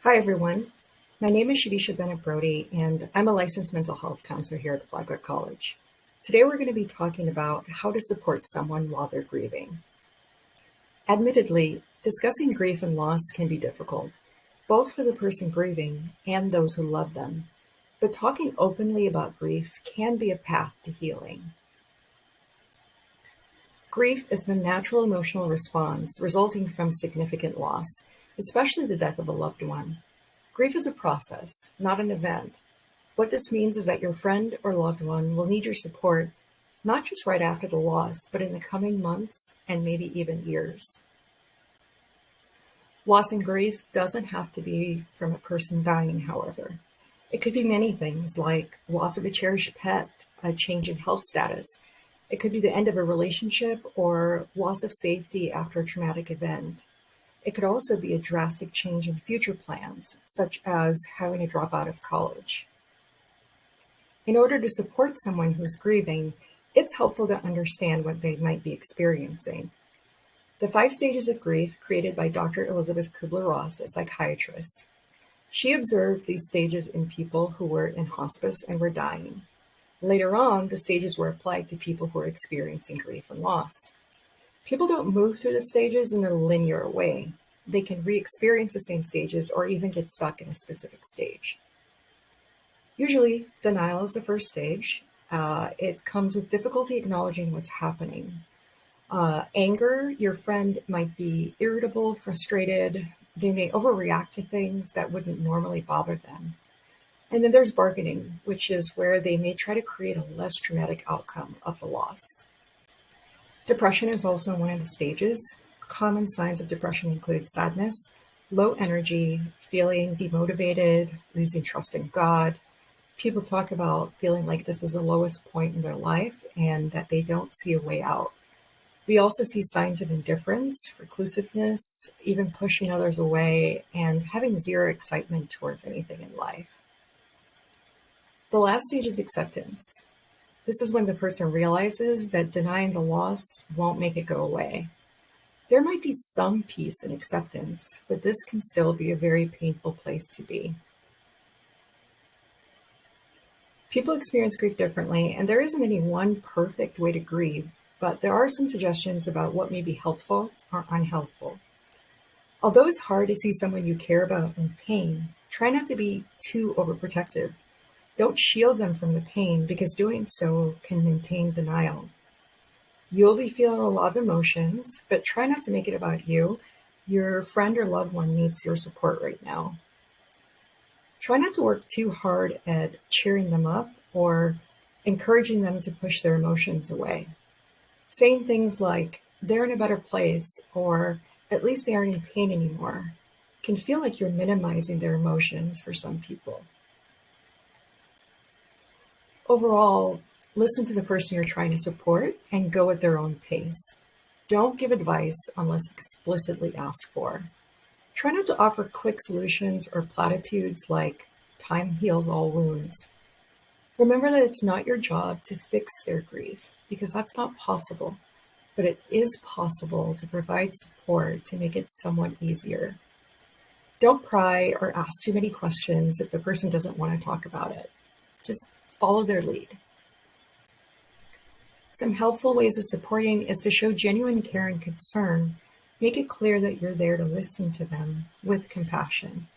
Hi, everyone. My name is Shadisha Bennett Brody, and I'm a licensed mental health counselor here at Flagler College. Today, we're going to be talking about how to support someone while they're grieving. Admittedly, discussing grief and loss can be difficult, both for the person grieving and those who love them. But talking openly about grief can be a path to healing. Grief is the natural emotional response resulting from significant loss, especially the death of a loved one. Grief is a process, not an event. What this means is that your friend or loved one will need your support, not just right after the loss, but in the coming months and maybe even years. Loss and grief doesn't have to be from a person dying, however. It could be many things like loss of a cherished pet, a change in health status. It could be the end of a relationship or loss of safety after a traumatic event. It could also be a drastic change in future plans, such as having to drop out of college. In order to support someone who's grieving, it's helpful to understand what they might be experiencing. The 5 stages of grief created by Dr. Elizabeth Kubler-Ross, a psychiatrist. She observed these stages in people who were in hospice and were dying. Later on, the stages were applied to people who were experiencing grief and loss. People don't move through the stages in a linear way. They can re-experience the same stages or even get stuck in a specific stage. Usually, denial is the first stage. It comes with difficulty acknowledging what's happening. Anger, your friend might be irritable, frustrated. They may overreact to things that wouldn't normally bother them. And then there's bargaining, which is where they may try to create a less traumatic outcome of the loss. Depression is also one of the stages. Common signs of depression include sadness, low energy, feeling demotivated, losing trust in God. People talk about feeling like this is the lowest point in their life and that they don't see a way out. We also see signs of indifference, reclusiveness, even pushing others away, and having zero excitement towards anything in life. The last stage is acceptance. This is when the person realizes that denying the loss won't make it go away. There might be some peace in acceptance, but this can still be a very painful place to be. People experience grief differently, and there isn't any one perfect way to grieve, but there are some suggestions about what may be helpful or unhelpful. Although it's hard to see someone you care about in pain, try not to be too overprotective. Don't shield them from the pain because doing so can maintain denial. You'll be feeling a lot of emotions, but try not to make it about you. Your friend or loved one needs your support right now. Try not to work too hard at cheering them up or encouraging them to push their emotions away. Saying things like, they're in a better place, or at least they aren't in pain anymore, can feel like you're minimizing their emotions for some people. Overall, listen to the person you're trying to support and go at their own pace. Don't give advice unless explicitly asked for. Try not to offer quick solutions or platitudes like, time heals all wounds. Remember that it's not your job to fix their grief, because that's not possible, but it is possible to provide support to make it somewhat easier. Don't pry or ask too many questions if the person doesn't want to talk about it. Just follow their lead. Some helpful ways of supporting is to show genuine care and concern. Make it clear that you're there to listen to them with compassion.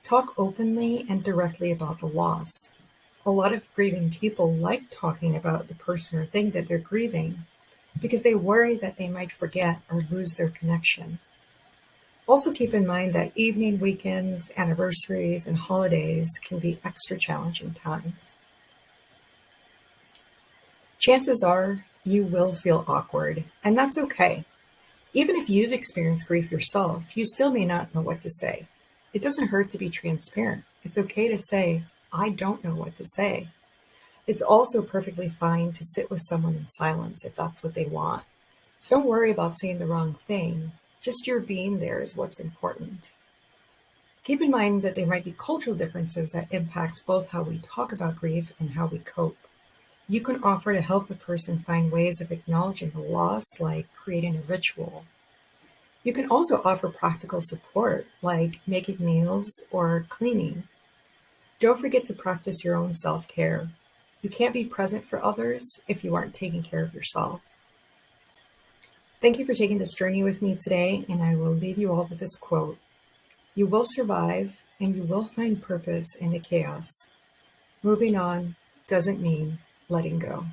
Talk openly and directly about the loss. A lot of grieving people like talking about the person or thing that they're grieving because they worry that they might forget or lose their connection. Also keep in mind that evening, weekends, anniversaries, and holidays can be extra challenging times. Chances are you will feel awkward, and that's okay. Even if you've experienced grief yourself, you still may not know what to say. It doesn't hurt to be transparent. It's okay to say, I don't know what to say. It's also perfectly fine to sit with someone in silence if that's what they want. So don't worry about saying the wrong thing. Just your being there is what's important. Keep in mind that there might be cultural differences that impacts both how we talk about grief and how we cope. You can offer to help the person find ways of acknowledging the loss, like creating a ritual. You can also offer practical support like making meals or cleaning. Don't forget to practice your own self care. You can't be present for others if you aren't taking care of yourself. Thank you for taking this journey with me today, and I will leave you all with this quote. You will survive and you will find purpose in the chaos. Moving on doesn't mean letting go.